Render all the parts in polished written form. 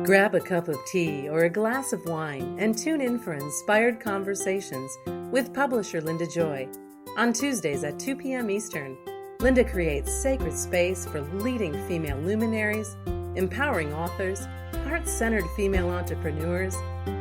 Grab a cup of tea or a glass of wine and tune in for Inspired Conversations with publisher Linda Joy. On Tuesdays at 2 p.m. Eastern, Linda creates sacred space for leading female luminaries, empowering authors, heart-centered female entrepreneurs,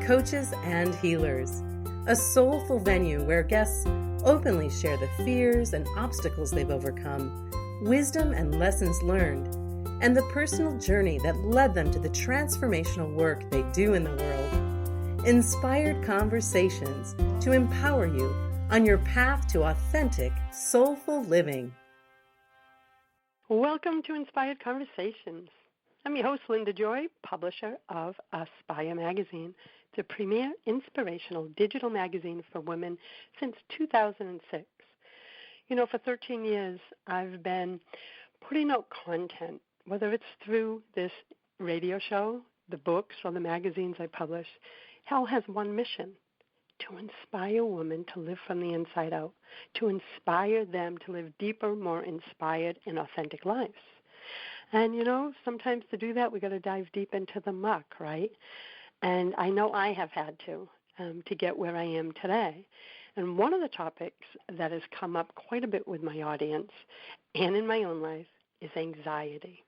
coaches, and healers. A soulful venue where guests openly share the fears and obstacles they've overcome, wisdom and lessons learned, and the personal journey that led them to the transformational work they do in the world. Inspired Conversations to empower you on your path to authentic, soulful living. Welcome to Inspired Conversations. I'm your host, Linda Joy, publisher of Aspire Magazine, the premier inspirational digital magazine for women since 2006. For 13 years, I've been putting out content, whether it's through this radio show, the books, or the magazines I publish. Hell has one mission: to inspire women to live from the inside out, to inspire them to live deeper, more inspired and authentic lives. And, sometimes to do that, we got to dive deep into the muck, right? And I know I have had to get where I am today. And one of the topics that has come up quite a bit with my audience and in my own life is anxiety.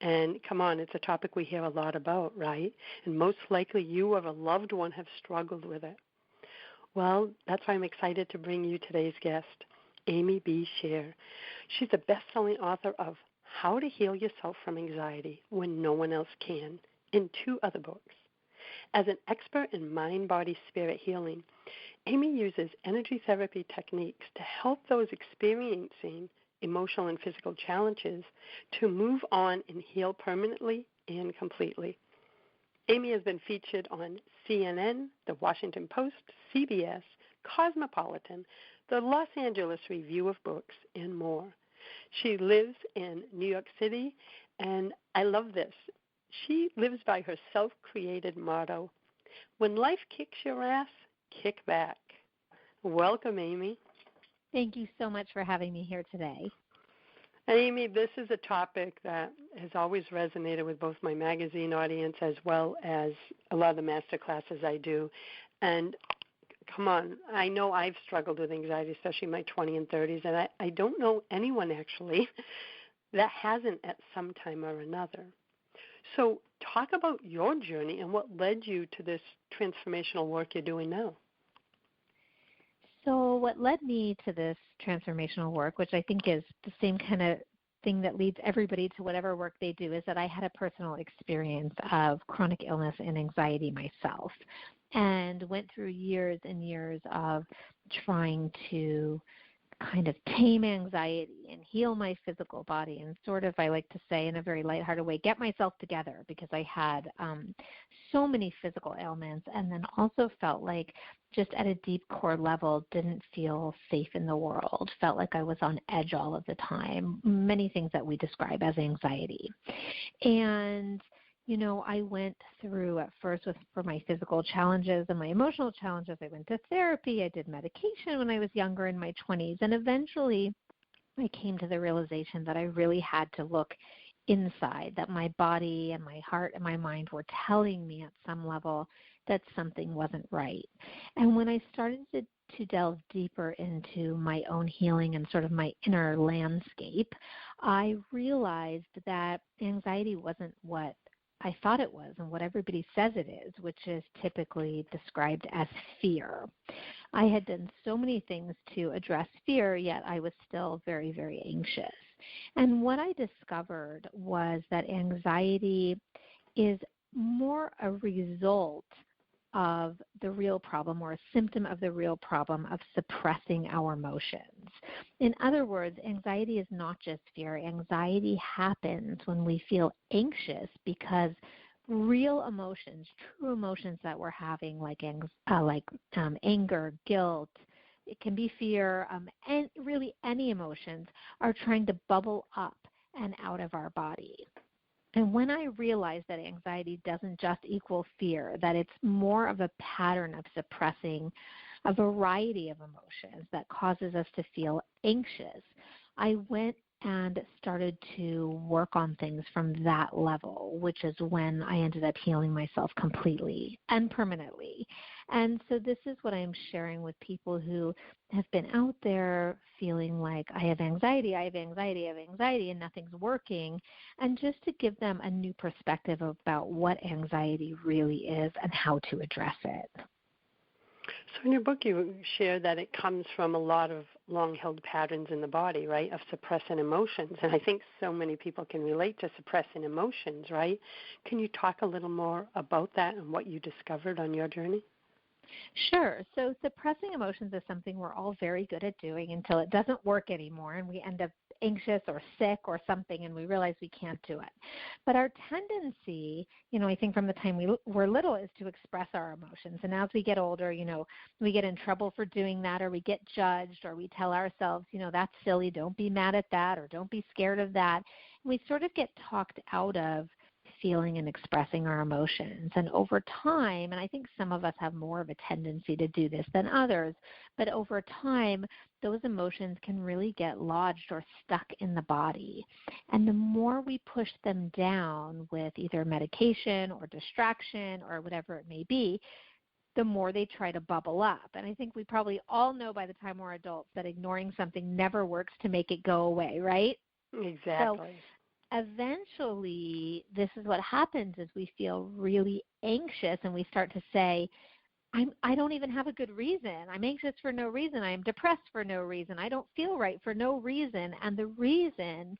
And come on, it's a topic we hear a lot about, right? And most likely you or a loved one have struggled with it. Well, that's why I'm excited to bring you today's guest, Amy B. Scher. She's a best-selling author of How to Heal Yourself from Anxiety When No One Else Can, and 2 other books. As an expert in mind, body, spirit healing, Amy uses energy therapy techniques to help those experiencing emotional and physical challenges to move on and heal permanently and completely. Amy has been featured on CNN, The Washington Post, CBS, Cosmopolitan, the Los Angeles Review of Books, and more. She lives in New York City, and I love this. She lives by her self-created motto: when life kicks your ass, kick back. Welcome, Amy. Thank you so much for having me here today. Amy, this is a topic that has always resonated with both my magazine audience as well as a lot of the master classes I do. And come on, I know I've struggled with anxiety, especially in my 20s and 30s, and I don't know anyone actually that hasn't at some time or another. So talk about your journey and what led you to this transformational work you're doing now. So what led me to this transformational work, which I think is the same kind of thing that leads everybody to whatever work they do, is that I had a personal experience of chronic illness and anxiety myself, and went through years and years of trying to kind of tame anxiety and heal my physical body and sort of, I like to say in a very lighthearted way, get myself together, because I had so many physical ailments, and then also felt like just at a deep core level didn't feel safe in the world, felt like I was on edge all of the time, many things that we describe as anxiety. And I went through at first for my physical challenges and my emotional challenges. I went to therapy. I did medication when I was younger in my 20s. And eventually I came to the realization that I really had to look inside, that my body and my heart and my mind were telling me at some level that something wasn't right. And when I started to delve deeper into my own healing and sort of my inner landscape, I realized that anxiety wasn't what I thought it was and what everybody says it is, which is typically described as fear. I had done so many things to address fear, yet I was still very, very anxious. And what I discovered was that anxiety is more a result of the real problem, or a symptom of the real problem of suppressing our emotions. In other words, anxiety is not just fear. Anxiety happens when we feel anxious because real emotions, true emotions that we're having, like anger, guilt, it can be fear, and really any emotions are trying to bubble up and out of our body. And when I realized that anxiety doesn't just equal fear, that it's more of a pattern of suppressing a variety of emotions that causes us to feel anxious, I went and started to work on things from that level, which is when I ended up healing myself completely and permanently. And so this is what I'm sharing with people who have been out there feeling like I have anxiety, and nothing's working, and just to give them a new perspective about what anxiety really is and how to address it. So in your book, you share that it comes from a lot of long-held patterns in the body, right, of suppressing emotions. And I think so many people can relate to suppressing emotions, right? Can you talk a little more about that and what you discovered on your journey? Sure. So suppressing emotions is something we're all very good at doing until it doesn't work anymore and we end up anxious or sick or something and we realize we can't do it. But our tendency, I think from the time we were little is to express our emotions. And as we get older, we get in trouble for doing that, or we get judged, or we tell ourselves, that's silly, don't be mad at that, or don't be scared of that. And we sort of get talked out of feeling and expressing our emotions. And over time, and I think some of us have more of a tendency to do this than others, but over time, those emotions can really get lodged or stuck in the body. And the more we push them down with either medication or distraction or whatever it may be, the more they try to bubble up. And I think we probably all know by the time we're adults that ignoring something never works to make it go away, right? Exactly. So eventually, this is what happens is we feel really anxious and we start to say, I don't even have a good reason. I'm anxious for no reason. I'm depressed for no reason. I don't feel right for no reason. And the reason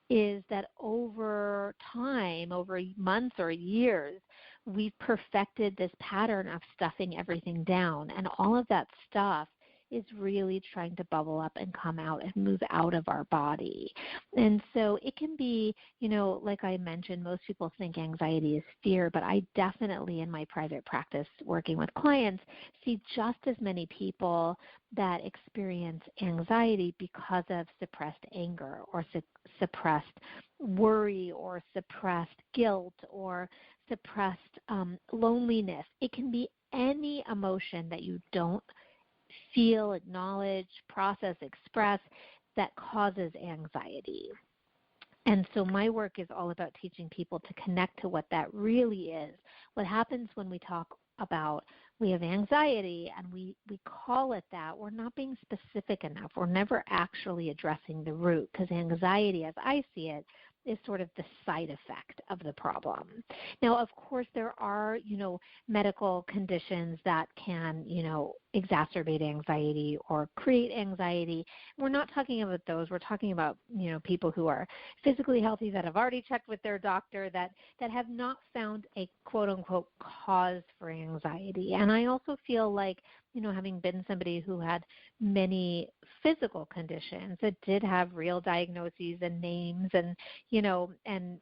is that over time, over months or years, we've perfected this pattern of stuffing everything down. And all of that stuff is really trying to bubble up and come out and move out of our body. And so it can be, like I mentioned, most people think anxiety is fear, but I definitely in my private practice working with clients see just as many people that experience anxiety because of suppressed anger or suppressed worry or suppressed guilt or suppressed loneliness. It can be any emotion that you don't feel, acknowledge, process, express that causes anxiety. And so my work is all about teaching people to connect to what that really is. What happens when we talk about we have anxiety and we call it that, we're not being specific enough. We're never actually addressing the root, because anxiety, as I see it, is sort of the side effect of the problem. Now, of course, there are, medical conditions that can, exacerbate anxiety or create anxiety. We're not talking about those. We're talking about, people who are physically healthy that have already checked with their doctor that have not found a quote-unquote cause for anxiety. And I also feel like, having been somebody who had many physical conditions that did have real diagnoses and names and, and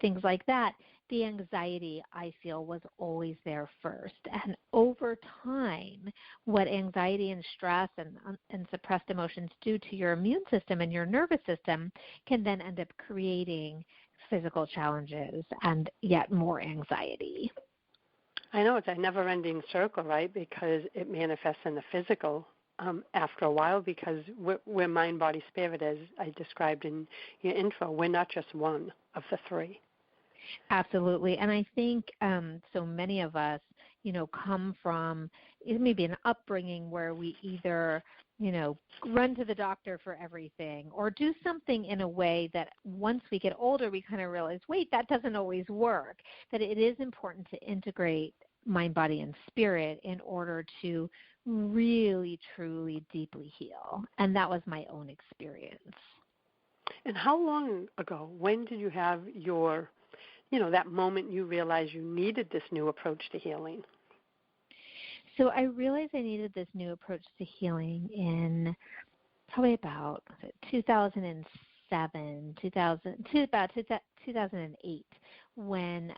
things like that, the anxiety, I feel, was always there first. And over time, what anxiety and stress and suppressed emotions do to your immune system and your nervous system can then end up creating physical challenges and yet more anxiety. I know it's a never-ending circle, right, because it manifests in the physical after a while, because we're mind, body, spirit, as I described in your intro. We're not just one of the three. Absolutely. And I think so many of us, come from maybe an upbringing where we either, run to the doctor for everything or do something in a way that once we get older, we kind of realize, wait, that doesn't always work, that it is important to integrate mind, body, and spirit in order to really, truly, deeply heal. And that was my own experience. And how long ago, when did you have your, that moment you realized you needed this new approach to healing? So I realized I needed this new approach to healing in probably about 2007, 2008, when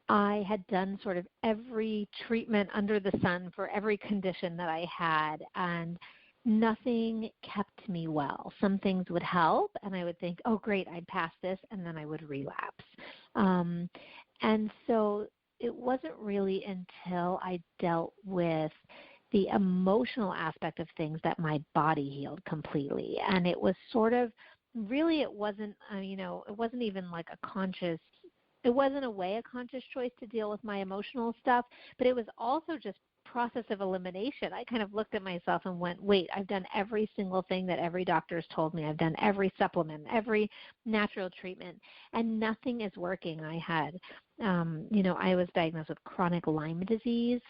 I had done sort of every treatment under the sun for every condition that I had, and nothing kept me well. Some things would help, and I would think, oh, great, I'd pass this, and then I would relapse. And so it wasn't really until I dealt with the emotional aspect of things that my body healed completely. And it was sort of really it wasn't, it wasn't even like it wasn't a conscious choice to deal with my emotional stuff, but it was also just process of elimination. I kind of looked at myself and went, wait, I've done every single thing that every doctor has told me. I've done every supplement, every natural treatment, and nothing is working. I had, I was diagnosed with chronic Lyme disease,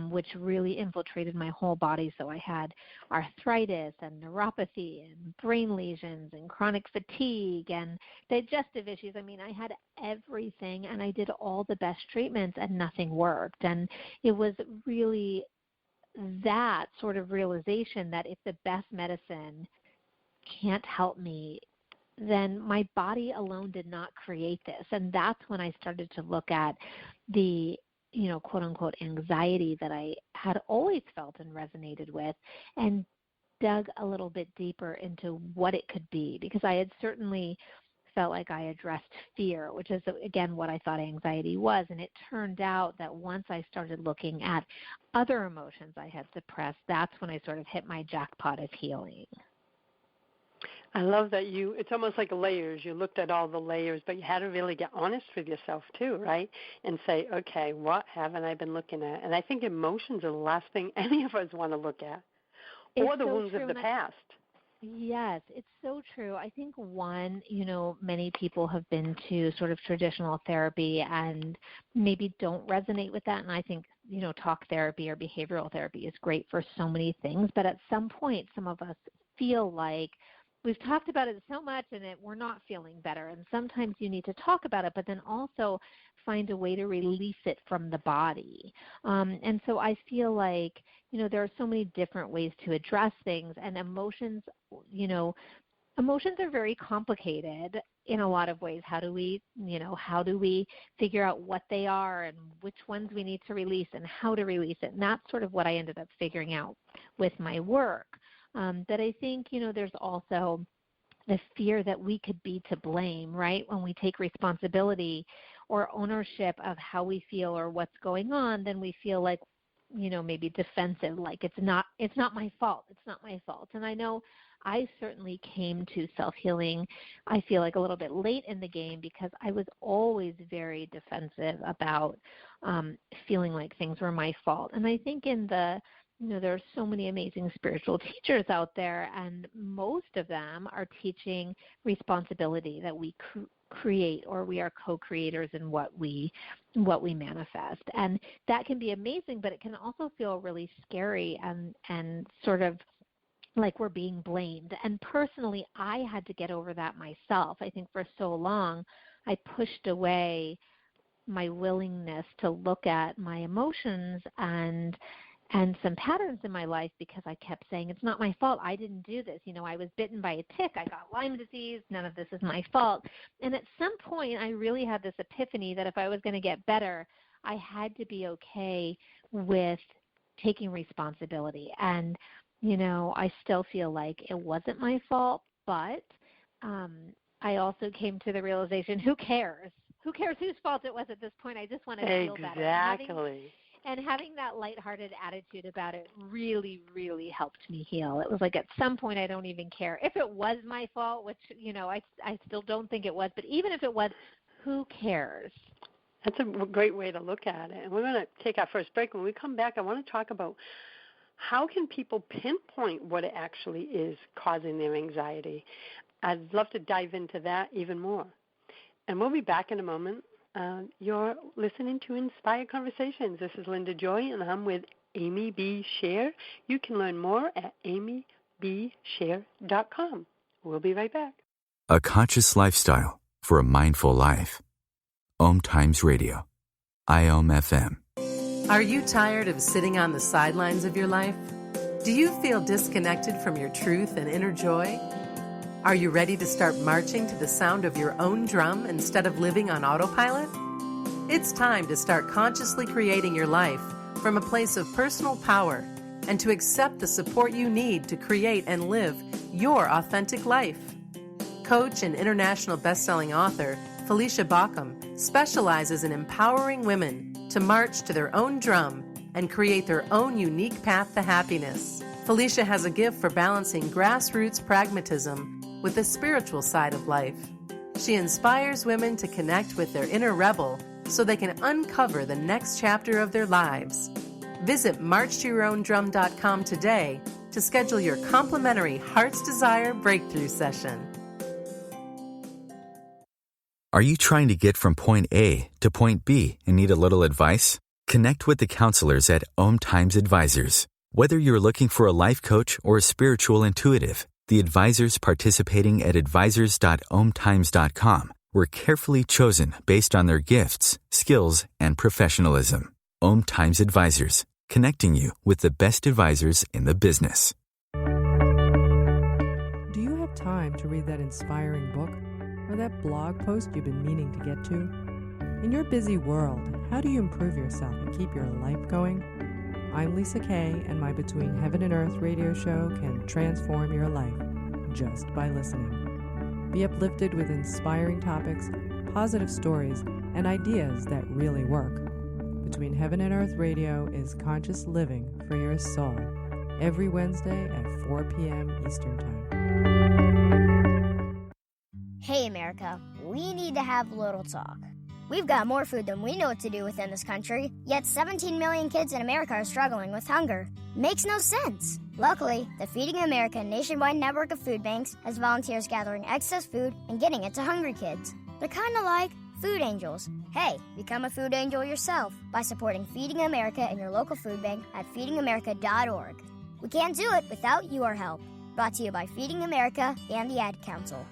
which really infiltrated my whole body. So I had arthritis and neuropathy and brain lesions and chronic fatigue and digestive issues. I mean, I had everything, and I did all the best treatments, and nothing worked. And it was really that sort of realization that if the best medicine can't help me, then my body alone did not create this. And that's when I started to look at the quote unquote anxiety that I had always felt and resonated with, and dug a little bit deeper into what it could be, because I had certainly felt like I addressed fear, which is, again, what I thought anxiety was. And it turned out that once I started looking at other emotions I had suppressed, that's when I sort of hit my jackpot of healing. I love that it's almost like layers. You looked at all the layers, but you had to really get honest with yourself too, right? And say, okay, what haven't I been looking at? And I think emotions are the last thing any of us want to look at, or the wounds of the past. Yes, it's so true. I think many people have been to sort of traditional therapy and maybe don't resonate with that. And I think, talk therapy or behavioral therapy is great for so many things. But at some point, some of us feel like we've talked about it so much and we're not feeling better. And sometimes you need to talk about it, but then also find a way to release it from the body. And so I feel like, there are so many different ways to address things, and emotions are very complicated in a lot of ways. How do we figure out what they are and which ones we need to release and how to release it? And that's sort of what I ended up figuring out with my work. But I think, there's also the fear that we could be to blame, right? When we take responsibility or ownership of how we feel or what's going on, then we feel like, maybe defensive, like it's not my fault. It's not my fault. And I know I certainly came to self-healing, I feel like a little bit late in the game, because I was always very defensive about feeling like things were my fault. And I think there are so many amazing spiritual teachers out there, and most of them are teaching responsibility, that we create, or we are co-creators in what we manifest. And that can be amazing, but it can also feel really scary and sort of like we're being blamed. And personally, I had to get over that myself. I think for so long, I pushed away my willingness to look at my emotions and some patterns in my life, because I kept saying, it's not my fault. I didn't do this. I was bitten by a tick. I got Lyme disease. None of this is my fault. And at some point, I really had this epiphany that if I was going to get better, I had to be okay with taking responsibility. And, I still feel like it wasn't my fault, but I also came to the realization, who cares? Who cares whose fault it was at this point? I just want to feel better. Exactly. And having that lighthearted attitude about it really, really helped me heal. It was like at some point I don't even care. If it was my fault, which, I still don't think it was, but even if it was, who cares? That's a great way to look at it. And we're going to take our first break. When we come back, I want to talk about how can people pinpoint what it actually is causing their anxiety. I'd love to dive into that even more. And we'll be back in a moment. You're listening to Inspired Conversations. This is Linda Joy, and I'm with Amy B. Scher. You can learn more at amybscher.com. We'll be right back. A conscious lifestyle for a mindful life. OMTimes Radio. IOM FM. Are you tired of sitting on the sidelines of your life? Do you feel disconnected from your truth and inner joy? Are you ready to start marching to the sound of your own drum instead of living on autopilot? It's time to start consciously creating your life from a place of personal power and to accept the support you need to create and live your authentic life. Coach and international bestselling author Felicia Bauckham specializes in empowering women to march to their own drum and create their own unique path to happiness. Felicia has a gift for balancing grassroots pragmatism with the spiritual side of life. She inspires women to connect with their inner rebel so they can uncover the next chapter of their lives. Visit marchtouroowndrum.com today to schedule your complimentary Heart's Desire Breakthrough session. Are you trying to get from point A to point B and need a little advice? Connect with the counselors at OMTimes Advisors. Whether you're looking for a life coach or a spiritual intuitive, the advisors participating at advisors.omtimes.com were carefully chosen based on their gifts, skills, and professionalism. OMTimes Advisors, connecting you with the best advisors in the business. Do you have time to read that inspiring book or that blog post you've been meaning to get to? In your busy world, how do you improve yourself and keep your life going? I'm Lisa Kay, and my Between Heaven and Earth radio show can transform your life just by listening. Be uplifted with inspiring topics, positive stories, and ideas that really work. Between Heaven and Earth radio is conscious living for your soul, every Wednesday at 4 p.m. Eastern Time. Hey, America, we need to have a little talk. We've got more food than we know what to do with in this country, yet 17 million kids in America are struggling with hunger. Makes no sense. Luckily, the Feeding America nationwide network of food banks has volunteers gathering excess food and getting it to hungry kids. They're kind of like food angels. Hey, become a food angel yourself by supporting Feeding America in your local food bank at feedingamerica.org. We can't do it without your help. Brought to you by Feeding America and the Ad Council.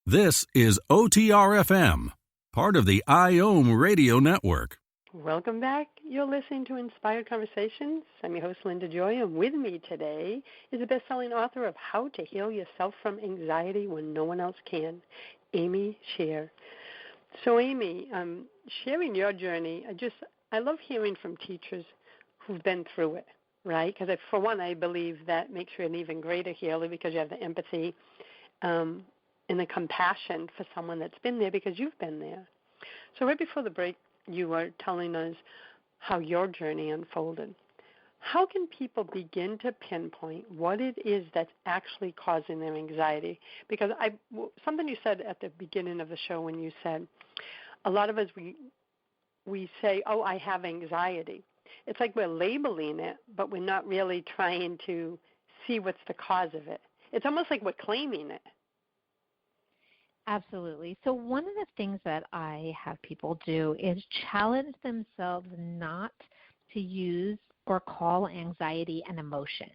This is OTR-FM, part of the IOM Radio Network. Welcome back. You're listening to Inspired Conversations. I'm your host, Linda Joy, and with me today is the best-selling author of How to Heal Yourself from Anxiety When No One Else Can, Amy Scher. So, Amy, sharing your journey, I love hearing from teachers who've been through it, right? Because, for one, I believe that makes you an even greater healer because you have the empathy and the compassion for someone that's been there because you've been there. So right before the break, you were telling us how your journey unfolded. How can people begin to pinpoint what it is that's actually causing their anxiety? Because something you said at the beginning of the show when you said, a lot of us, we say, oh, I have anxiety. It's like we're labeling it, but we're not really trying to see what's the cause of it. It's almost like we're claiming it. Absolutely. So one of the things that I have people do is challenge themselves not to use or call anxiety an emotion,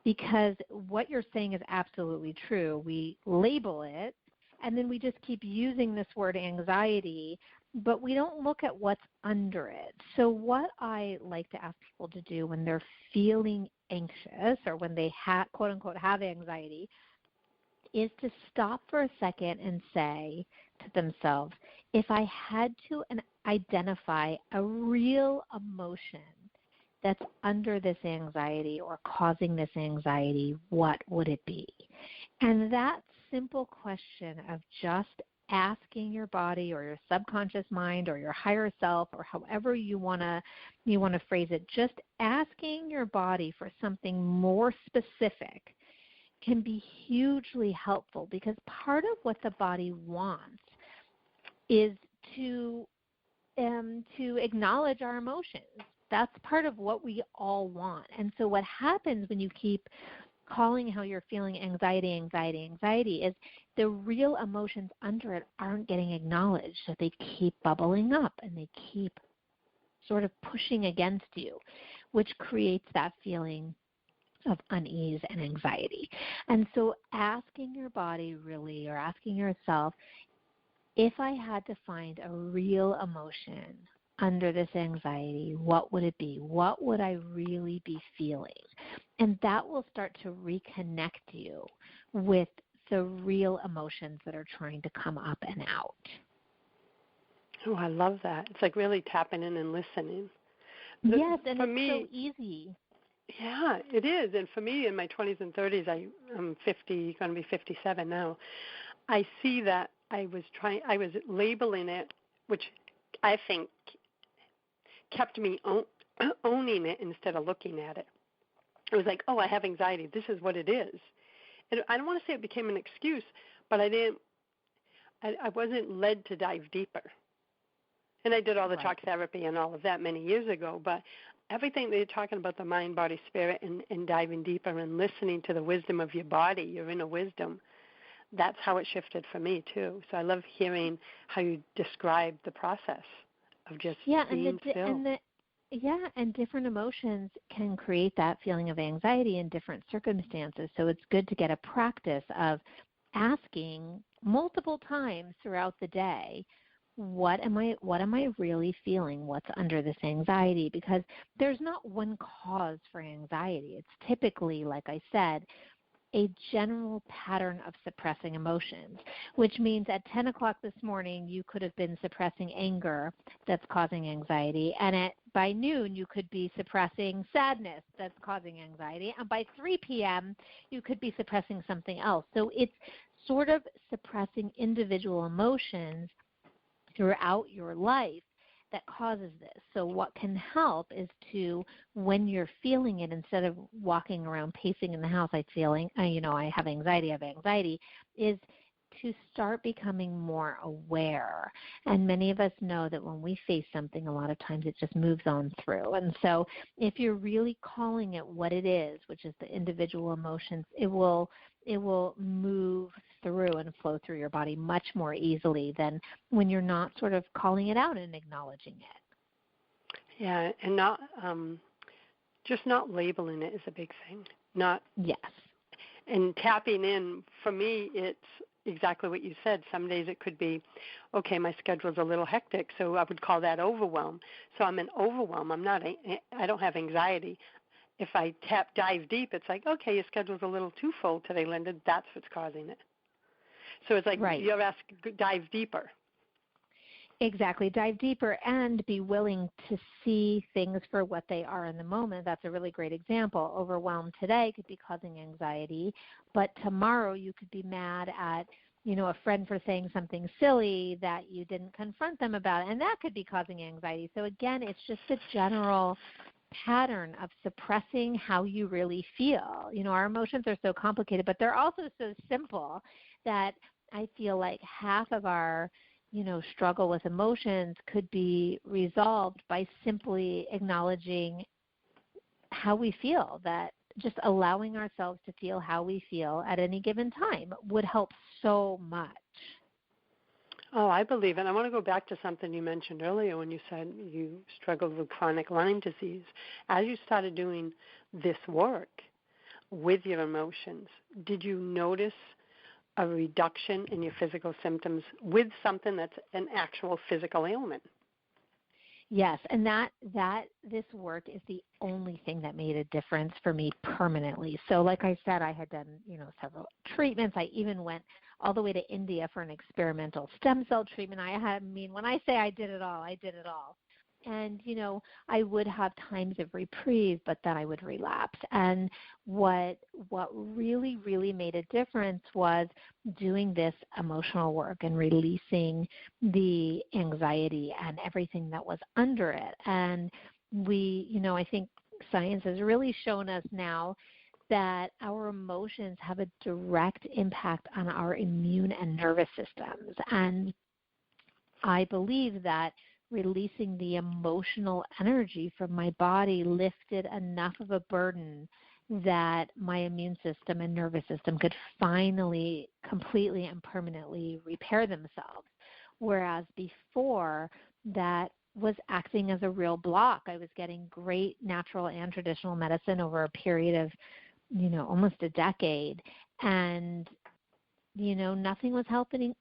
because what you're saying is absolutely true. We label it, and then we just keep using this word anxiety, but we don't look at what's under it. So what I like to ask people to do when they're feeling anxious or when they quote unquote have anxiety is to stop for a second and say to themselves, if I had to identify a real emotion that's under this anxiety or causing this anxiety, what would it be? And that simple question of just asking your body or your subconscious mind or your higher self or however you want to phrase it, just asking your body for something more specific can be hugely helpful, because part of what the body wants is to acknowledge our emotions. That's part of what we all want. And so what happens when you keep calling how you're feeling anxiety is the real emotions under it aren't getting acknowledged. So they keep bubbling up and they keep sort of pushing against you, which creates that feeling of unease and anxiety. And so asking your body really, or asking yourself, if I had to find a real emotion under this anxiety, what would it be? What would I really be feeling? And that will start to reconnect you with the real emotions that are trying to come up and out. Oh, I love that. It's like really tapping in and listening. Yes, and it's so easy. Yeah, it is. And for me, in my 20s and 30s, I'm 50, going to be 57 now. I see that I was labeling it, which I think kept me owning it instead of looking at it. It was like, oh, I have anxiety. This is what it is. And I don't want to say it became an excuse, but I wasn't led to dive deeper. And I did all the talk therapy and all of that many years ago, but everything that you're talking about, the mind, body, spirit, and diving deeper and listening to the wisdom of your body, your inner wisdom, that's how it shifted for me too. So I love hearing how you describe the process of just being still. And different emotions can create that feeling of anxiety in different circumstances. So it's good to get a practice of asking multiple times throughout the day, what am I really feeling? What's under this anxiety? Because there's not one cause for anxiety. It's typically, like I said, a general pattern of suppressing emotions, which means at 10 o'clock this morning you could have been suppressing anger that's causing anxiety, and by noon you could be suppressing sadness that's causing anxiety, and by 3 p.m. you could be suppressing something else. So it's sort of suppressing individual emotions throughout your life that causes this. So what can help is to, when you're feeling it, instead of walking around pacing in the house, I have anxiety, is to start becoming more aware. And many of us know that when we face something, a lot of times it just moves on through. And so if you're really calling it what it is, which is the individual emotions, it will move through and flow through your body much more easily than when you're not sort of calling it out and acknowledging it. Yeah, and not labeling it is a big thing. Yes. And tapping in, for me, it's exactly what you said. Some days it could be, okay, my schedule's a little hectic, so I would call that overwhelm. So I'm in overwhelm. I don't have anxiety. If I dive deep, it's like, okay, your schedule's a little too full today, Linda. That's what's causing it. So it's like you're asking, dive deeper. Exactly. Dive deeper and be willing to see things for what they are in the moment. That's a really great example. Overwhelm today could be causing anxiety, but tomorrow you could be mad at, a friend for saying something silly that you didn't confront them about, and that could be causing anxiety. So again, it's just a general pattern of suppressing how you really feel. Our emotions are so complicated, but they're also so simple that I feel like half of our struggle with emotions could be resolved by simply acknowledging how we feel. That just allowing ourselves to feel how we feel at any given time would help so much. Oh, I believe it. I want to go back to something you mentioned earlier when you said you struggled with chronic Lyme disease. As you started doing this work with your emotions, did you notice a reduction in your physical symptoms with something that's an actual physical ailment? Yes, and that this work is the only thing that made a difference for me permanently. So like I said, I had done, several treatments. I even went all the way to India for an experimental stem cell treatment. When I say I did it all, I did it all. And, I would have times of reprieve, but then I would relapse. And what really, really made a difference was doing this emotional work and releasing the anxiety and everything that was under it. And I think science has really shown us now that our emotions have a direct impact on our immune and nervous systems. And I believe that releasing the emotional energy from my body lifted enough of a burden that my immune system and nervous system could finally, completely and permanently repair themselves. Whereas before, that was acting as a real block. I was getting great natural and traditional medicine over a period of, almost a decade. And nothing was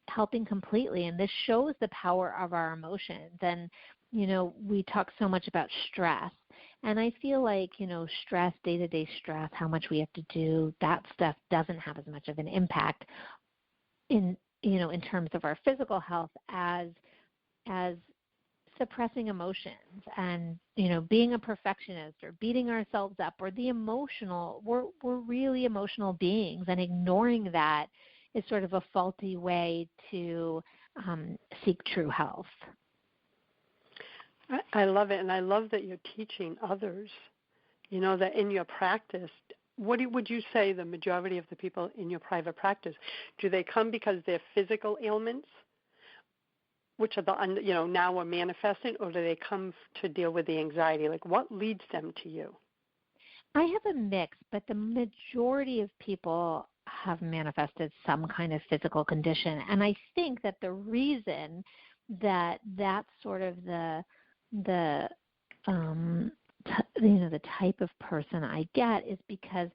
helping completely. And this shows the power of our emotions. And, we talk so much about stress. And I feel like, stress, day-to-day stress, how much we have to do, that stuff doesn't have as much of an impact in terms of our physical health as suppressing emotions and, being a perfectionist or beating ourselves up or we're really emotional beings, and ignoring that is sort of a faulty way to seek true health. I love it, and I love that you're teaching others, that in your practice, would you say the majority of the people in your private practice, do they come because they're physical ailments, which are now are manifesting, or do they come to deal with the anxiety? Like, what leads them to you? I have a mix, but the majority of people have manifested some kind of physical condition. And I think that the reason that that's sort of the type of person I get is because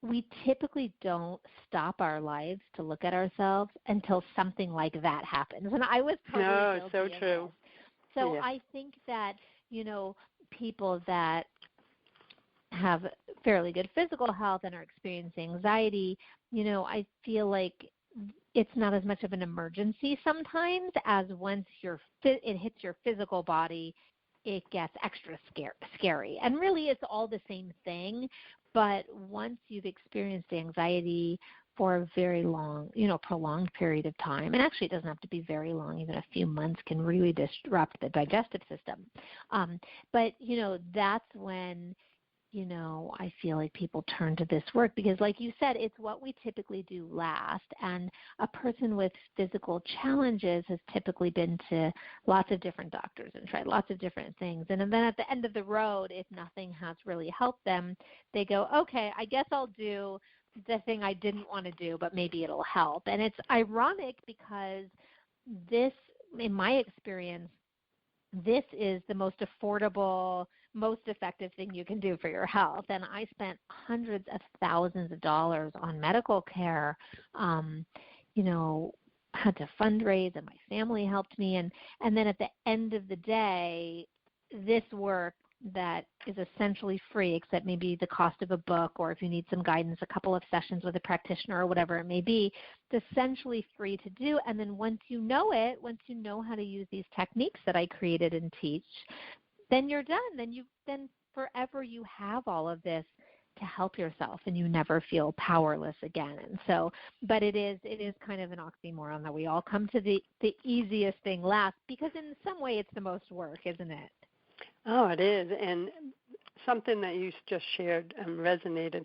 we typically don't stop our lives to look at ourselves until something like that happens. And I was totally guilty so of true. this. So yeah. I think that, people that have fairly good physical health and are experiencing anxiety, I feel like it's not as much of an emergency sometimes as once it hits your physical body, it gets extra scary. And really it's all the same thing, but once you've experienced anxiety for a very long, prolonged period of time, and actually it doesn't have to be very long, even a few months can really disrupt the digestive system. But that's when I feel like people turn to this work because, like you said, it's what we typically do last. And a person with physical challenges has typically been to lots of different doctors and tried lots of different things. And then at the end of the road, if nothing has really helped them, they go, okay, I guess I'll do the thing I didn't want to do, but maybe it'll help. And it's ironic because this, in my experience, this is the most affordable, most effective thing you can do for your health. And I spent hundreds of thousands of dollars on medical care, had to fundraise, and my family helped me. And then at the end of the day, this work that is essentially free, except maybe the cost of a book, or if you need some guidance, a couple of sessions with a practitioner or whatever it may be, it's essentially free to do. And then once you know how to use these techniques that I created and teach, then you're done. Then forever you have all of this to help yourself, and you never feel powerless again. And so, but it is kind of an oxymoron that we all come to the easiest thing last, because in some way it's the most work, isn't it? Oh, it is. And something that you just shared resonated.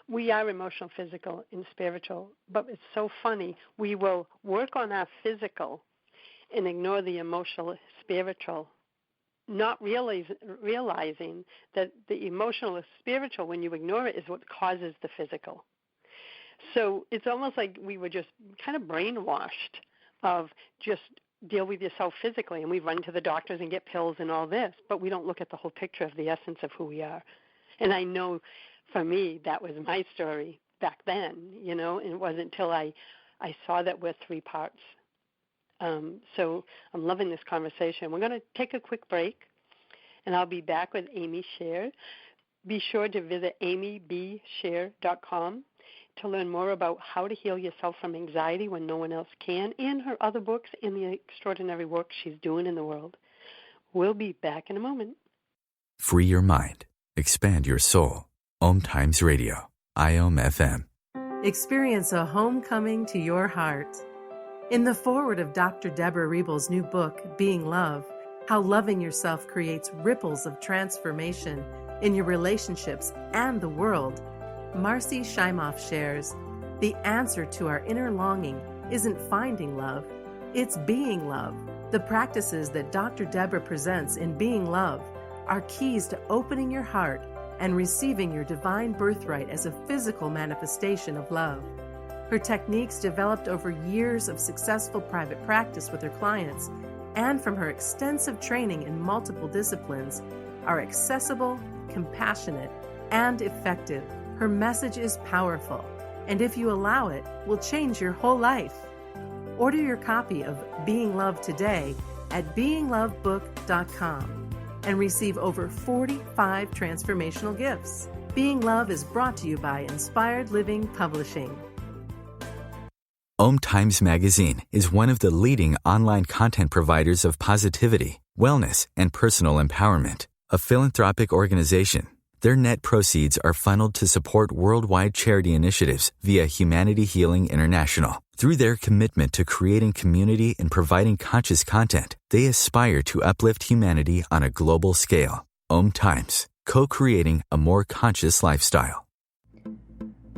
We are emotional, physical, and spiritual, but it's so funny. We will work on our physical and ignore the emotional, spiritual, not realizing that the emotional or spiritual, when you ignore it, is what causes the physical. So it's almost like we were just kind of brainwashed of just deal with yourself physically, and we run to the doctors and get pills and all this, but we don't look at the whole picture of the essence of who we are. And I know for me that was my story back then, and it wasn't until I saw that we're three parts. So I'm loving this conversation. We're going to take a quick break, and I'll be back with Amy Scher. Be sure to visit amybscher.com to learn more about how to heal yourself from anxiety when no one else can, and her other books and the extraordinary work she's doing in the world. We'll be back in a moment. Free your mind. Expand your soul. OMTimes Radio. IOM FM. Experience a homecoming to your heart. In the foreword of Dr. Deborah Riebel's new book, Being Love, How Loving Yourself Creates Ripples of Transformation in Your Relationships and the World, Marcy Shimoff shares, the answer to our inner longing isn't finding love, it's being love. The practices that Dr. Deborah presents in Being Love are keys to opening your heart and receiving your divine birthright as a physical manifestation of love. Her techniques, developed over years of successful private practice with her clients and from her extensive training in multiple disciplines, are accessible, compassionate, and effective. Her message is powerful, and if you allow it, will change your whole life. Order your copy of Being Love today at beinglovebook.com and receive over 45 transformational gifts. Being Love is brought to you by Inspired Living Publishing. OMTimes Magazine is one of the leading online content providers of positivity, wellness, and personal empowerment. A philanthropic organization, their net proceeds are funneled to support worldwide charity initiatives via Humanity Healing International. Through their commitment to creating community and providing conscious content, they aspire to uplift humanity on a global scale. OMTimes, co-creating a more conscious lifestyle.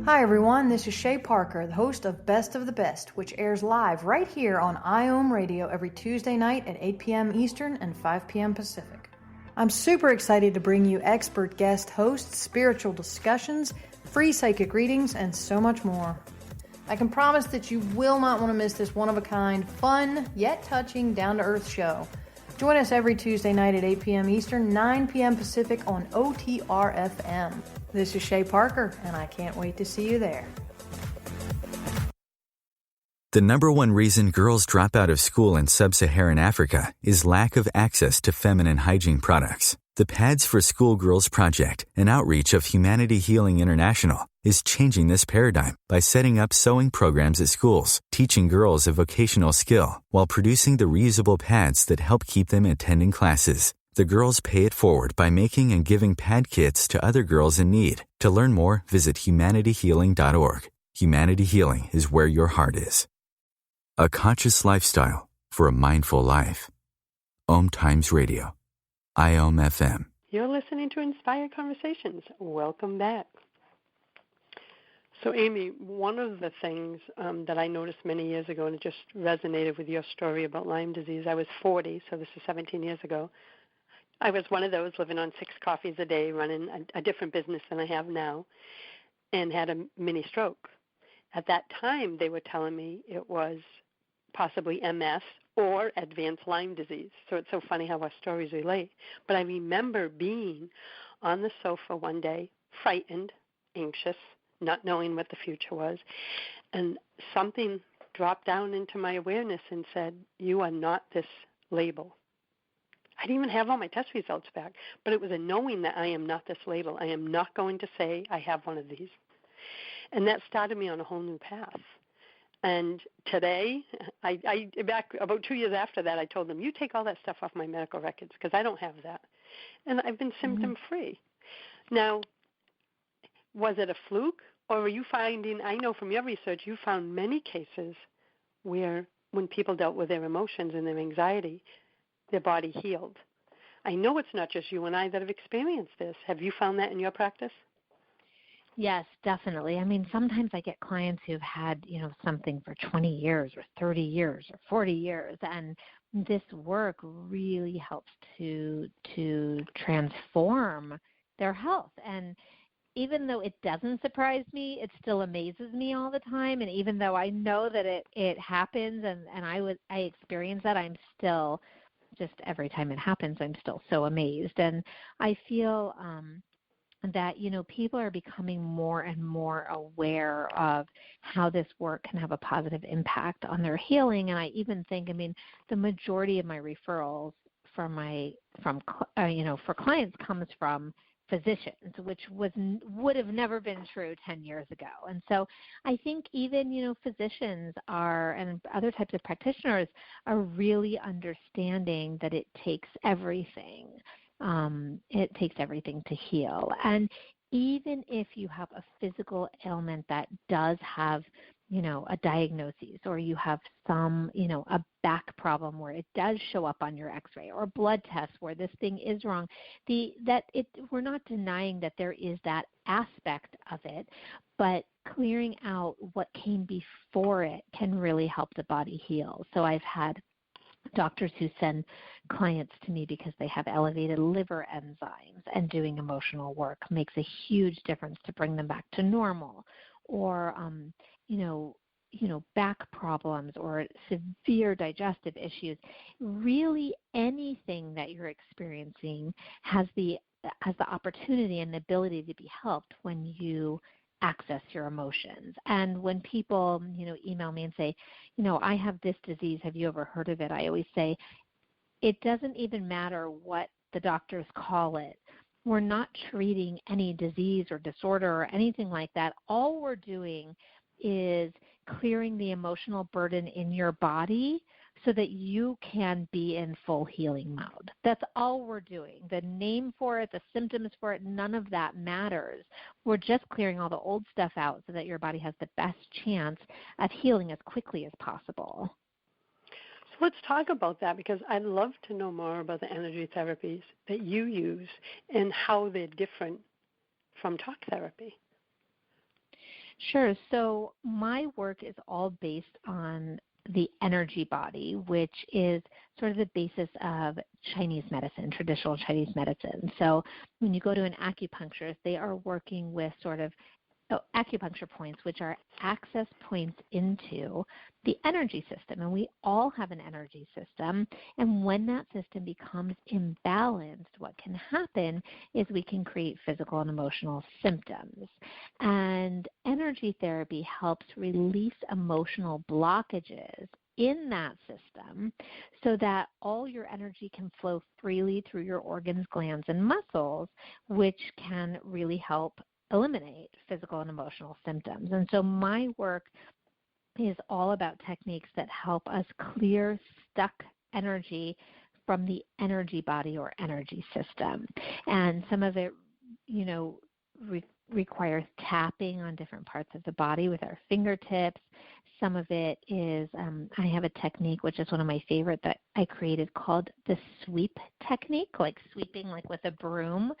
Hi everyone, this is Shay Parker, the host of Best of the Best, which airs live right here on IOM Radio every Tuesday night at 8 p.m. Eastern and 5 p.m. Pacific. I'm super excited to bring you expert guest hosts, spiritual discussions, free psychic readings, and so much more. I can promise that you will not want to miss this one-of-a-kind, fun, yet touching, down-to-earth show. Join us every Tuesday night at 8 p.m. Eastern, 9 p.m. Pacific on OTR-FM. This is Shay Parker, and I can't wait to see you there. The number one reason girls drop out of school in sub-Saharan Africa is lack of access to feminine hygiene products. The Pads for Schoolgirls Project, an outreach of Humanity Healing International, is changing this paradigm by setting up sewing programs at schools, teaching girls a vocational skill, while producing the reusable pads that help keep them attending classes. The girls pay it forward by making and giving pad kits to other girls in need. To learn more, visit humanityhealing.org. Humanity Healing is where your heart is. A conscious lifestyle for a mindful life. OMTimes Radio. IOM FM. You're listening to Inspired Conversations. Welcome back. So, Amy, one of the things that I noticed many years ago, and it just resonated with your story about Lyme disease, I was 40, so this is 17 years ago. I was one of those living on 6 coffees a day, running a different business than I have now, and had a mini stroke. At that time, they were telling me it was possibly MS or advanced Lyme disease. So it's so funny how our stories relate. But I remember being on the sofa one day, frightened, anxious, not knowing what the future was, and something dropped down into my awareness and said, "You are not this label." I didn't even have all my test results back, but it was a knowing that I am not this label. I am not going to say I have one of these. And that started me on a whole new path. And today, I back about 2 years after that, I told them, you take all that stuff off my medical records because I don't have that. And I've been symptom-free. Now, was it a fluke, or are you finding, I know from your research, you found many cases where when people dealt with their emotions and their anxiety, their body healed. I know it's not just you and I that have experienced this. Have you found that in your practice? Yes, definitely. I mean, sometimes I get clients who've had, something for 20 years or 30 years or 40 years, and this work really helps to transform their health. And even though it doesn't surprise me, it still amazes me all the time. And even though I know that it happens and I experience that, I'm still just every time it happens, I'm still so amazed. And I feel that, people are becoming more and more aware of how this work can have a positive impact on their healing. And I even think, the majority of my referrals for clients comes from physicians, which would have never been true 10 years ago. And so I think even, physicians and other types of practitioners are really understanding that it takes everything. It takes everything to heal. And even if you have a physical ailment that does have, a diagnosis, or you have some, a back problem where it does show up on your x-ray, or blood test where this thing is wrong, we're not denying that there is that aspect of it, but clearing out what came before it can really help the body heal. So I've had doctors who send clients to me because they have elevated liver enzymes, and doing emotional work makes a huge difference to bring them back to normal. Or, back problems or severe digestive issues. Really anything that you're experiencing has the opportunity and the ability to be helped when you access your emotions. And when people, email me and say, I have this disease, have you ever heard of it? I always say, it doesn't even matter what the doctors call it. We're not treating any disease or disorder or anything like that. All we're doing is clearing the emotional burden in your body so that you can be in full healing mode. That's all we're doing. The name for it, the symptoms for it, none of that matters. We're just clearing all the old stuff out so that your body has the best chance of healing as quickly as possible. So let's talk about that, because I'd love to know more about the energy therapies that you use and how they're different from talk therapy. Sure. So my work is all based on the energy body, which is sort of the basis of Chinese medicine, traditional Chinese medicine. So when you go to an acupuncturist, they are working with sort of acupuncture points, which are access points into the energy system. And we all have an energy system. And when that system becomes imbalanced, what can happen is we can create physical and emotional symptoms. And energy therapy helps release emotional blockages in that system so that all your energy can flow freely through your organs, glands, and muscles, which can really help eliminate physical and emotional symptoms. And so my work is all about techniques that help us clear stuck energy from the energy body or energy system. And some of it, requires tapping on different parts of the body with our fingertips. Some of it is, I have a technique, which is one of my favorite that I created called the sweep technique, like sweeping like with a broom,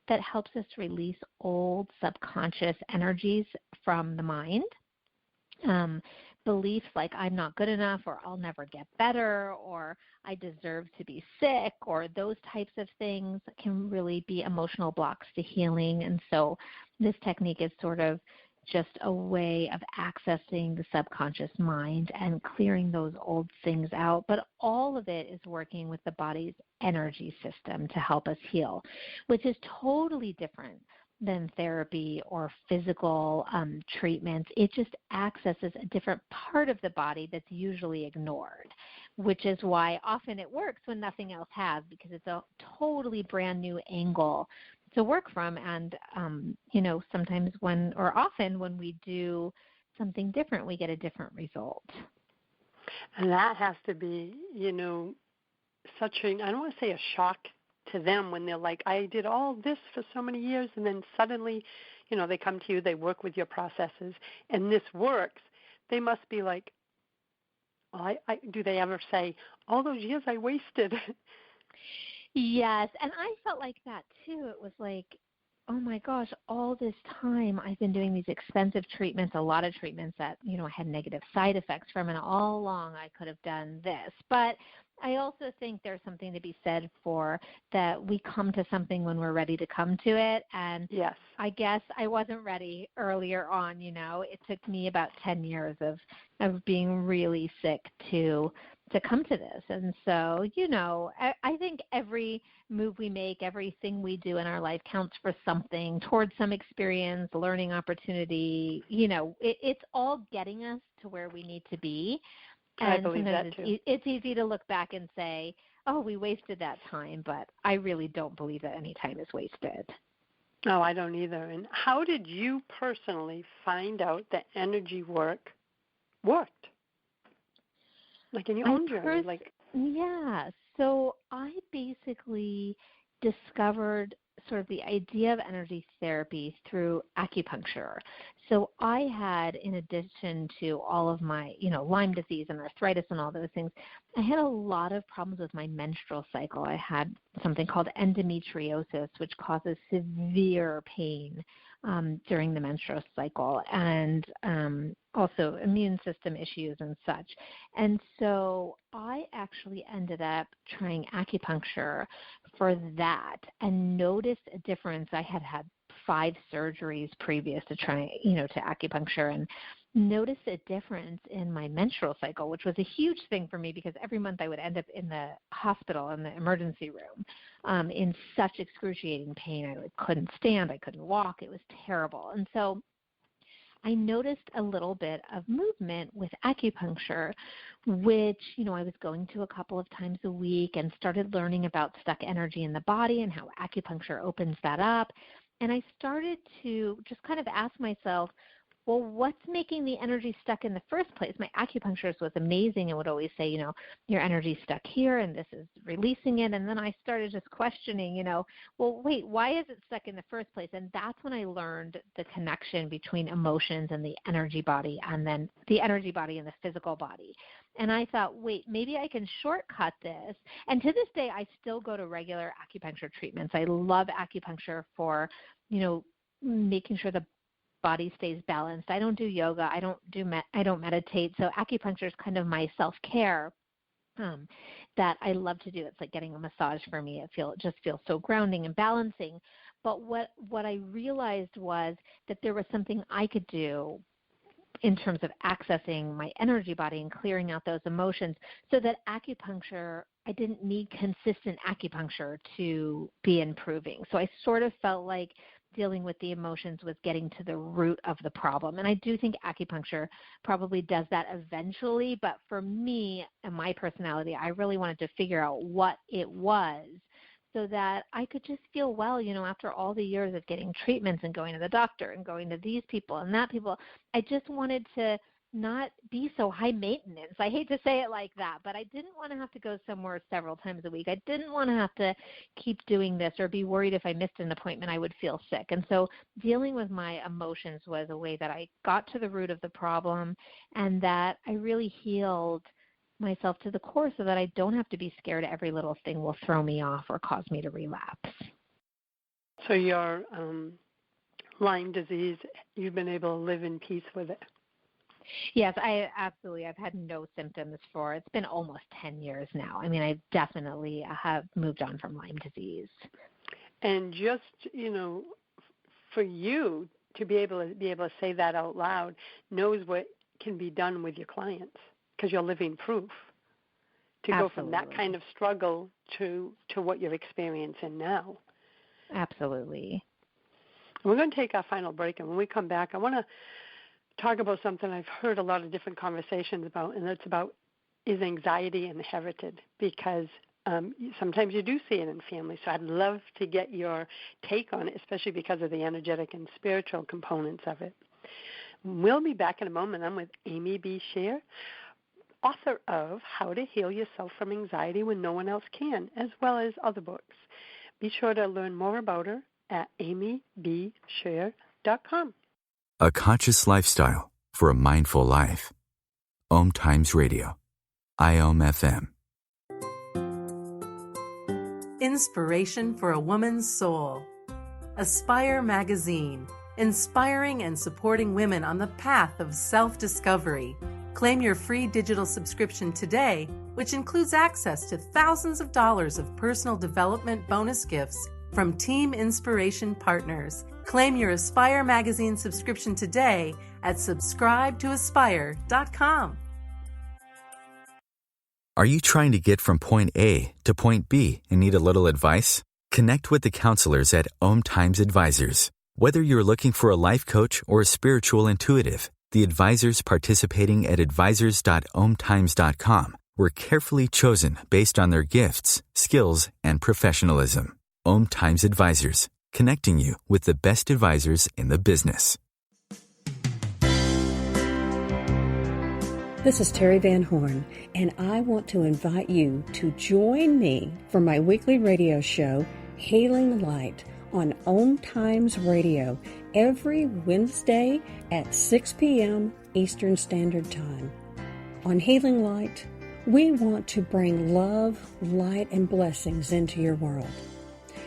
that helps us release old subconscious energies from the mind. Beliefs like I'm not good enough, or I'll never get better, or I deserve to be sick, or those types of things can really be emotional blocks to healing. And so this technique is sort of just a way of accessing the subconscious mind and clearing those old things out. But all of it is working with the body's energy system to help us heal, which is totally different than therapy or physical treatments. It just accesses a different part of the body that's usually ignored, which is why often it works when nothing else has, because it's a totally brand new angle to work from. And, sometimes often when we do something different, we get a different result. And that has to be, such I don't want to say a shock to them when they're like, I did all this for so many years, and then suddenly, they come to you, they work with your processes, and this works. They must be like, well, do they ever say, all those years I wasted? Yes, and I felt like that too. It was like, oh my gosh, all this time I've been doing these expensive treatments, a lot of treatments that, I had negative side effects from, and all along I could have done this. But I also think there's something to be said for that we come to something when we're ready to come to it. And yes, I guess I wasn't ready earlier on, It took me about 10 years of being really sick to come to this. And so, I think every move we make, everything we do in our life counts for something, towards some experience, learning opportunity. It's all getting us to where we need to be. And I believe that too. It's easy to look back and say, oh, we wasted that time, but I really don't believe that any time is wasted. No, I don't either. And how did you personally find out that energy work worked? Like in your own journey? Yeah. So I basically discovered sort of the idea of energy therapy through acupuncture. So I had, in addition to all of my, Lyme disease and arthritis and all those things, I had a lot of problems with my menstrual cycle. I had something called endometriosis, which causes severe pain during the menstrual cycle, and also immune system issues and such. And so I actually ended up trying acupuncture for that and noticed a difference. I had 5 surgeries previous to trying, to acupuncture, and noticed a difference in my menstrual cycle, which was a huge thing for me because every month I would end up in the hospital, in the emergency room, in such excruciating pain. I couldn't stand, I couldn't walk. It was terrible. And so I noticed a little bit of movement with acupuncture, which, I was going to a couple of times a week and started learning about stuck energy in the body and how acupuncture opens that up. And I started to just kind of ask myself, well, what's making the energy stuck in the first place? My acupuncturist was amazing and would always say, your energy's stuck here and this is releasing it. And then I started just questioning, well, wait, why is it stuck in the first place? And that's when I learned the connection between emotions and the energy body, and then the energy body and the physical body. And I thought, wait, maybe I can shortcut this. And to this day, I still go to regular acupuncture treatments. I love acupuncture for, making sure the body stays balanced. I don't do yoga. I don't meditate. So acupuncture is kind of my self-care that I love to do. It's like getting a massage for me. It just feels so grounding and balancing. But what I realized was that there was something I could do in terms of accessing my energy body and clearing out those emotions, so that acupuncture, I didn't need consistent acupuncture to be improving. So I sort of felt like dealing with the emotions was getting to the root of the problem. And I do think acupuncture probably does that eventually, but for me and my personality, I really wanted to figure out what it was so that I could just feel well, after all the years of getting treatments and going to the doctor and going to these people and that people. I just wanted to not be so high maintenance. I hate to say it like that, but I didn't want to have to go somewhere several times a week. I didn't want to have to keep doing this or be worried if I missed an appointment I would feel sick. And so dealing with my emotions was a way that I got to the root of the problem and that I really healed myself to the core so that I don't have to be scared every little thing will throw me off or cause me to relapse. So your Lyme disease, you've been able to live in peace with it? Yes, I've had no symptoms it's been almost 10 years now. I mean, I definitely have moved on from Lyme disease. And just, for you to be able to say that out loud knows what can be done with your clients, because you're living proof. To Absolutely. Go from that kind of struggle to what you're experiencing now. Absolutely. We're going to take our final break, and when we come back, I want to talk about something I've heard a lot of different conversations about, and it's about, is anxiety inherited? Because sometimes you do see it in families. So I'd love to get your take on it, especially because of the energetic and spiritual components of it. We'll be back in a moment. I'm with Amy B. Scher, author of How to Heal Yourself from Anxiety When No One Else Can, as well as other books. Be sure to learn more about her at amybscher.com. A conscious lifestyle for a mindful life. OMTimes Radio. IOM FM. Inspiration for a woman's soul. Aspire Magazine, inspiring and supporting women on the path of self-discovery. Claim your free digital subscription today, which includes access to thousands of dollars of personal development bonus gifts from Team Inspiration partners. Claim your Aspire Magazine subscription today at subscribetoaspire.com. Are you trying to get from point A to point B and need a little advice? Connect with the counselors at OMTimes Advisors. Whether you're looking for a life coach or a spiritual intuitive, the advisors participating at advisors.omtimes.com were carefully chosen based on their gifts, skills, and professionalism. OMTimes Advisors, connecting you with the best advisors in the business. This is Terry Van Horn, and I want to invite you to join me for my weekly radio show, Healing Light, on OMTimes Radio every Wednesday at 6 p.m. Eastern Standard Time. On Healing Light, we want to bring love, light, and blessings into your world.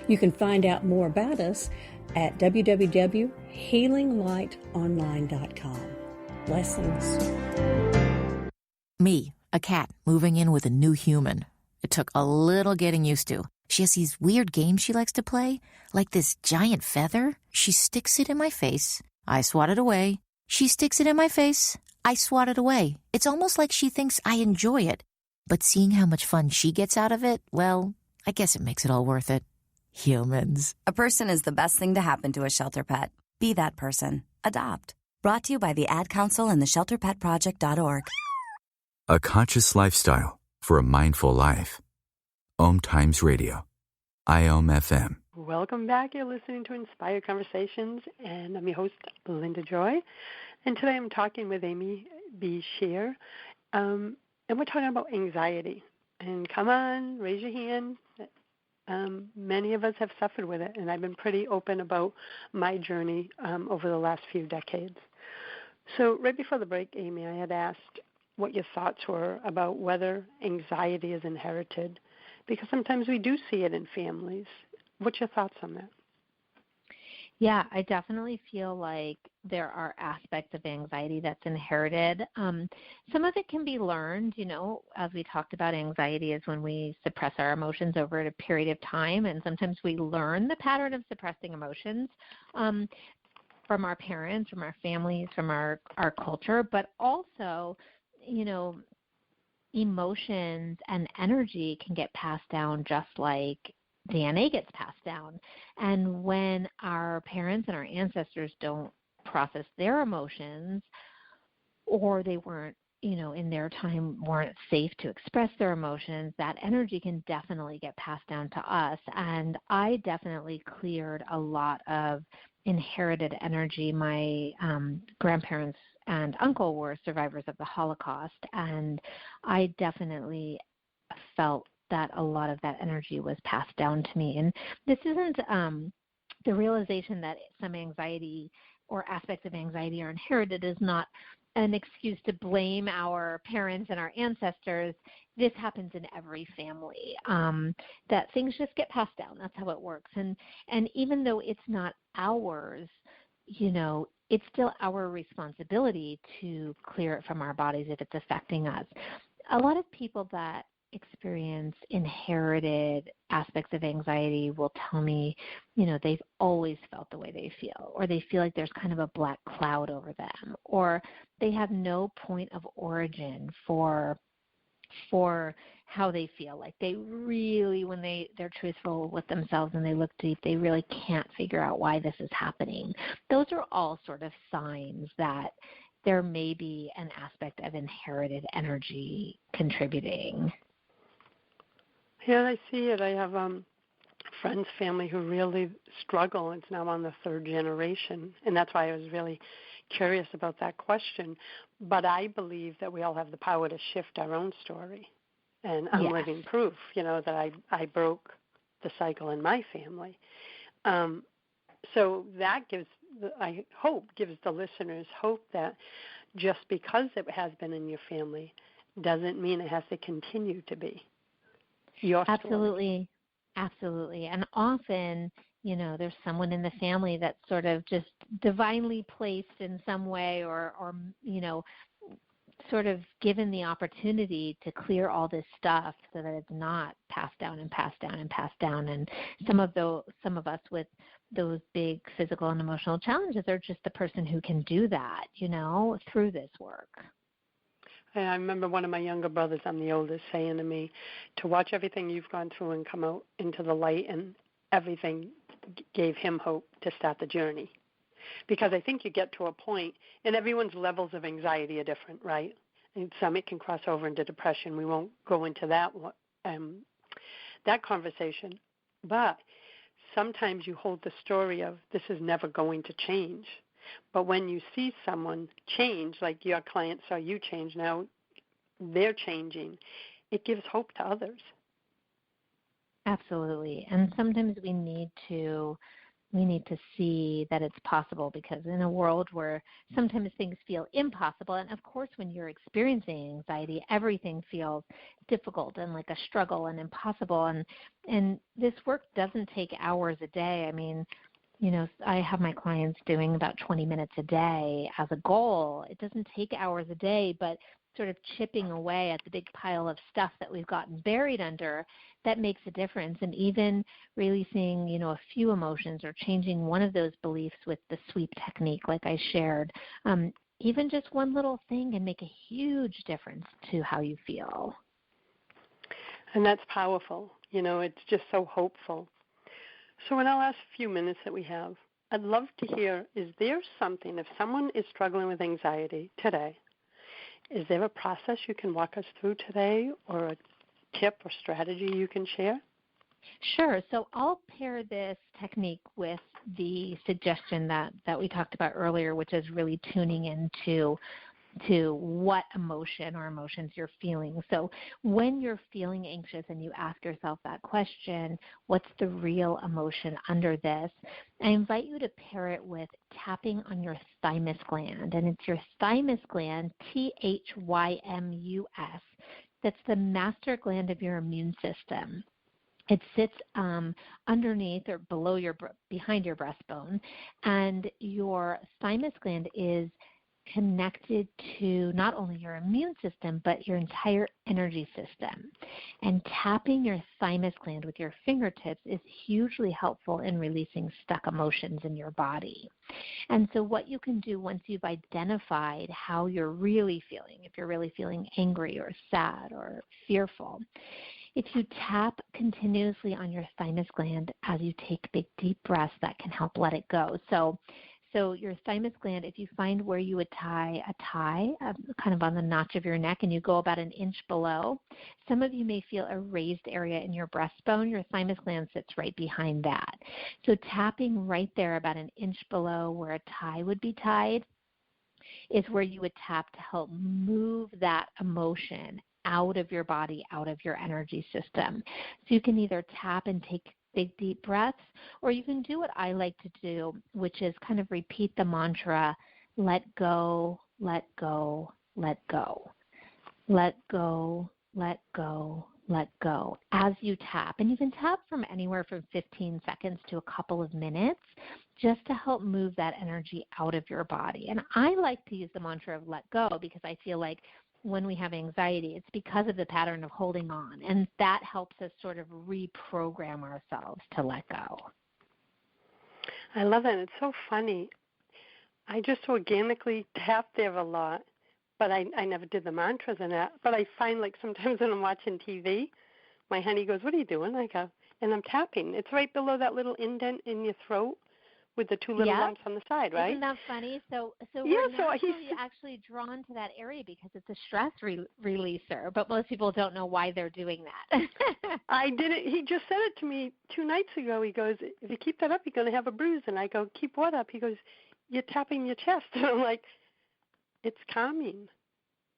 You can find out more about us at www.healinglightonline.com. Blessings. Me, a cat moving in with a new human. It took a little getting used to. She has these weird games she likes to play, like this giant feather. She sticks it in my face. I swat it away. She sticks it in my face. I swat it away. It's almost like she thinks I enjoy it. But seeing how much fun she gets out of it, well, I guess it makes it all worth it. Humans. A person is the best thing to happen to a shelter pet. Be that person. Adopt. Brought to you by the Ad Council and the ShelterPetProject.org. A conscious lifestyle for a mindful life. OMTimes Radio. IOM FM. Welcome back. You're listening to Inspired Conversations, and I'm your host, Linda Joy. And today I'm talking with Amy B. Scher, and we're talking about anxiety. And come on, raise your hand. Many of us have suffered with it, and I've been pretty open about my journey over the last few decades. So right before the break, Amy, I had asked what your thoughts were about whether anxiety is inherited, because sometimes we do see it in families. What's your thoughts on that? Yeah, I definitely feel like there are aspects of anxiety that's inherited. Some of it can be learned, as we talked about, anxiety is when we suppress our emotions over a period of time, and sometimes we learn the pattern of suppressing emotions from our parents, from our families, from our culture, but also, emotions and energy can get passed down just like DNA gets passed down. And when our parents and our ancestors don't process their emotions, or they weren't, in their time weren't safe to express their emotions, that energy can definitely get passed down to us. And I definitely cleared a lot of inherited energy. My grandparents and uncle were survivors of the Holocaust, and I definitely felt that a lot of that energy was passed down to me. And this isn't the realization that some anxiety or aspects of anxiety are inherited is not an excuse to blame our parents and our ancestors. This happens in every family, that things just get passed down. That's how it works. And even though it's not ours, it's still our responsibility to clear it from our bodies if it's affecting us. A lot of people that experience inherited aspects of anxiety will tell me, they've always felt the way they feel, or they feel like there's kind of a black cloud over them, or they have no point of origin for how they feel. Like they really, when they're truthful with themselves and they look deep, they really can't figure out why this is happening. Those are all sort of signs that there may be an aspect of inherited energy contributing. Yeah, I see it. I have friends' family who really struggle. It's now on the third generation, and that's why I was really curious about that question. But I believe that we all have the power to shift our own story, and I'm living proof, that I broke the cycle in my family. So that I hope gives the listeners hope that just because it has been in your family doesn't mean it has to continue to be. Absolutely. And often, there's someone in the family that's sort of just divinely placed in some way or sort of given the opportunity to clear all this stuff so that it's not passed down and passed down and passed down. And some of us with those big physical and emotional challenges are just the person who can do that, through this work. I remember one of my younger brothers, I'm the oldest, saying to me, to watch everything you've gone through and come out into the light, and everything gave him hope to start the journey. Because I think you get to a point, and everyone's levels of anxiety are different, right? And some it can cross over into depression. We won't go into that conversation. But sometimes you hold the story of this is never going to change. But when you see someone change, like your client saw you change, now they're changing, it gives hope to others. Absolutely. And sometimes we need to see that it's possible, because in a world where sometimes things feel impossible, and of course when you're experiencing anxiety, everything feels difficult and like a struggle and impossible. And this work doesn't take hours a day. I mean, I have my clients doing about 20 minutes a day as a goal. It doesn't take hours a day, but sort of chipping away at the big pile of stuff that we've gotten buried under, that makes a difference. And even releasing, a few emotions or changing one of those beliefs with the sweep technique like I shared, even just one little thing can make a huge difference to how you feel. And that's powerful. It's just so hopeful. So in our last few minutes that we have, I'd love to hear, is there something, if someone is struggling with anxiety today, is there a process you can walk us through today, or a tip or strategy you can share? Sure. So I'll pair this technique with the suggestion that we talked about earlier, which is really tuning into what emotion or emotions you're feeling. So when you're feeling anxious and you ask yourself that question, what's the real emotion under this? I invite you to pair it with tapping on your thymus gland. And it's your thymus gland, THYMUS, that's the master gland of your immune system. It sits underneath or behind your breastbone, and your thymus gland is connected to not only your immune system, but your entire energy system. And tapping your thymus gland with your fingertips is hugely helpful in releasing stuck emotions in your body. And so what you can do once you've identified how you're really feeling, if you're really feeling angry or sad or fearful, if you tap continuously on your thymus gland as you take big, deep breaths, that can help let it go. So your thymus gland, if you find where you would tie a tie kind of on the notch of your neck and you go about an inch below, some of you may feel a raised area in your breastbone. Your thymus gland sits right behind that. So tapping right there about an inch below where a tie would be tied is where you would tap to help move that emotion out of your body, out of your energy system. So you can either tap and take big, deep breaths, or you can do what I like to do, which is kind of repeat the mantra, let go, let go, let go. Let go, let go, let go, as you tap. And you can tap from anywhere from 15 seconds to a couple of minutes just to help move that energy out of your body. And I like to use the mantra of let go because I feel like when we have anxiety, it's because of the pattern of holding on, and that helps us sort of reprogram ourselves to let go. I love it. It's so funny. I just organically tap there a lot, but I never did the mantras and that. But I find like sometimes when I'm watching TV, my honey goes, "What are you doing?" I go, and I'm tapping. It's right below that little indent in your throat with the two little lumps on the side, right? Isn't that funny? So yeah, we're naturally actually drawn to that area because it's a stress releaser, but most people don't know why they're doing that. I did it. He just said it to me 2 nights ago. He goes, "If you keep that up, you're going to have a bruise." And I go, "Keep what up?" He goes, "You're tapping your chest." And I'm like, it's calming.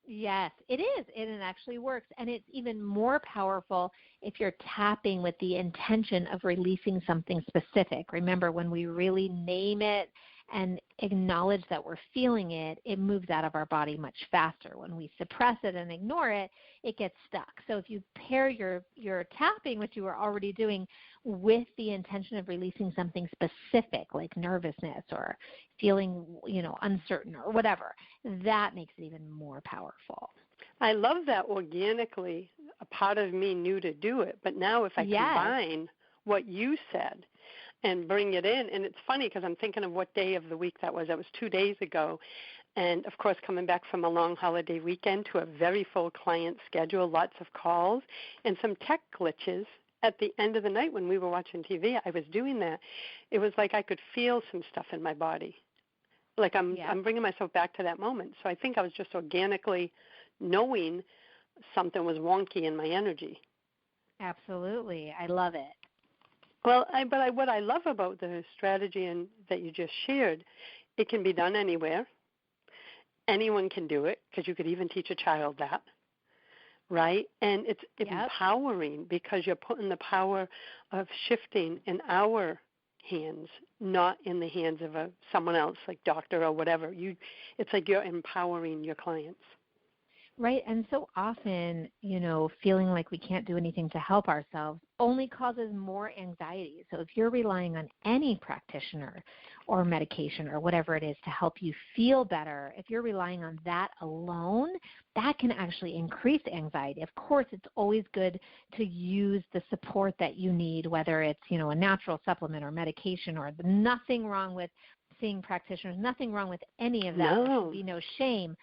Yes, it is, and it actually works. And it's even more powerful if you're tapping with the intention of releasing something specific. Remember, when we really name it and acknowledge that we're feeling it, it moves out of our body much faster. When we suppress it and ignore it, it gets stuck. So if you pair your tapping, which you were already doing, with the intention of releasing something specific, like nervousness or feeling, uncertain or whatever, that makes it even more powerful. I love that organically. A part of me knew to do it, but now if I combine what you said and bring it in, and it's funny because I'm thinking of what day of the week that was. That was 2 days ago, and of course coming back from a long holiday weekend to a very full client schedule, lots of calls, and some tech glitches. At the end of the night when we were watching TV, I was doing that. It was like I could feel some stuff in my body. Like I'm bringing myself back to that moment. So I think I was just organically knowing something was wonky in my energy. Absolutely. I love it. Well, what I love about the strategy that you just shared, it can be done anywhere. Anyone can do it because you could even teach a child that, right? And it's empowering because you're putting the power of shifting in our hands, not in the hands of someone else, like doctor or whatever. It's like you're empowering your clients. Right, and so often, feeling like we can't do anything to help ourselves only causes more anxiety. So if you're relying on any practitioner or medication or whatever it is to help you feel better, if you're relying on that alone, that can actually increase anxiety. Of course, it's always good to use the support that you need, whether it's, a natural supplement or medication, or nothing wrong with seeing practitioners, nothing wrong with any of that. No. There should be no shame.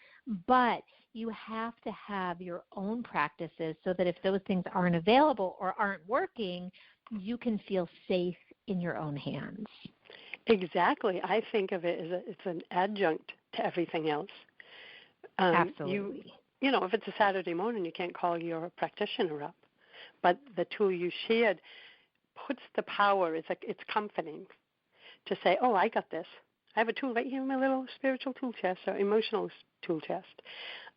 But you have to have your own practices so that if those things aren't available or aren't working, you can feel safe in your own hands. Exactly. I think of it as it's an adjunct to everything else. Absolutely. If it's a Saturday morning, you can't call your practitioner up. But the tool you shared puts the power, it's comforting to say, oh, I got this. I have a tool right here in my little spiritual tool chest or emotional tool chest.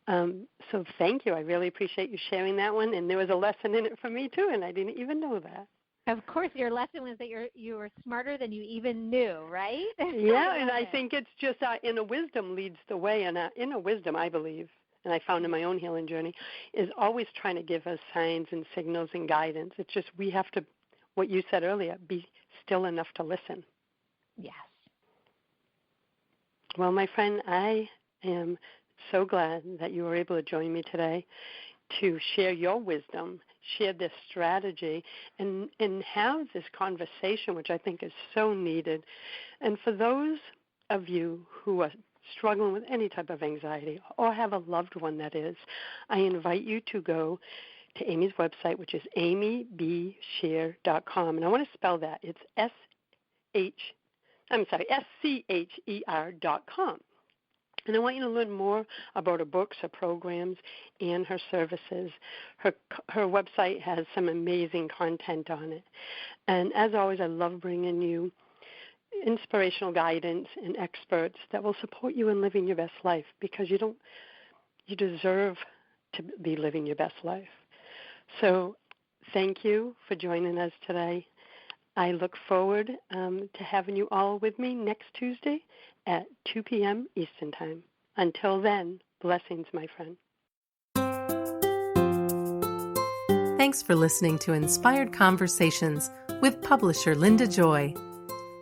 So thank you. I really appreciate you sharing that one. And there was a lesson in it for me, too, and I didn't even know that. Of course, your lesson was that you were smarter than you even knew, right? Yeah, and I think it's just inner wisdom leads the way. And inner wisdom, I believe, and I found in my own healing journey, is always trying to give us signs and signals and guidance. It's just we have to what you said earlier, be still enough to listen. Yes. Well, my friend, I am so glad that you were able to join me today to share your wisdom, share this strategy, and have this conversation, which I think is so needed. And for those of you who are struggling with any type of anxiety or have a loved one that is, I invite you to go to Amy's website, which is amybscher.com. And I want to spell that. It's SCHER.com. And I want you to learn more about her books, her programs, and her services. Her website has some amazing content on it. And as always, I love bringing you inspirational guidance and experts that will support you in living your best life, because you deserve to be living your best life. So thank you for joining us today. I look forward to having you all with me next Tuesday at 2 p.m. Eastern Time. Until then, blessings, my friend. Thanks for listening to Inspired Conversations with publisher Linda Joy.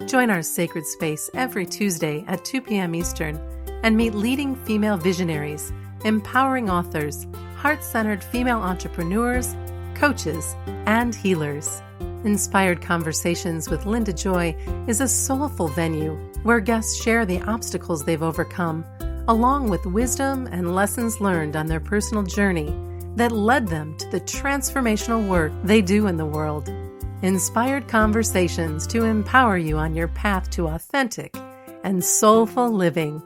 Join our sacred space every Tuesday at 2 p.m. Eastern and meet leading female visionaries, empowering authors, heart-centered female entrepreneurs, coaches, and healers. Inspired Conversations with Linda Joy is a soulful venue where guests share the obstacles they've overcome, along with wisdom and lessons learned on their personal journey that led them to the transformational work they do in the world. Inspired Conversations to empower you on your path to authentic and soulful living.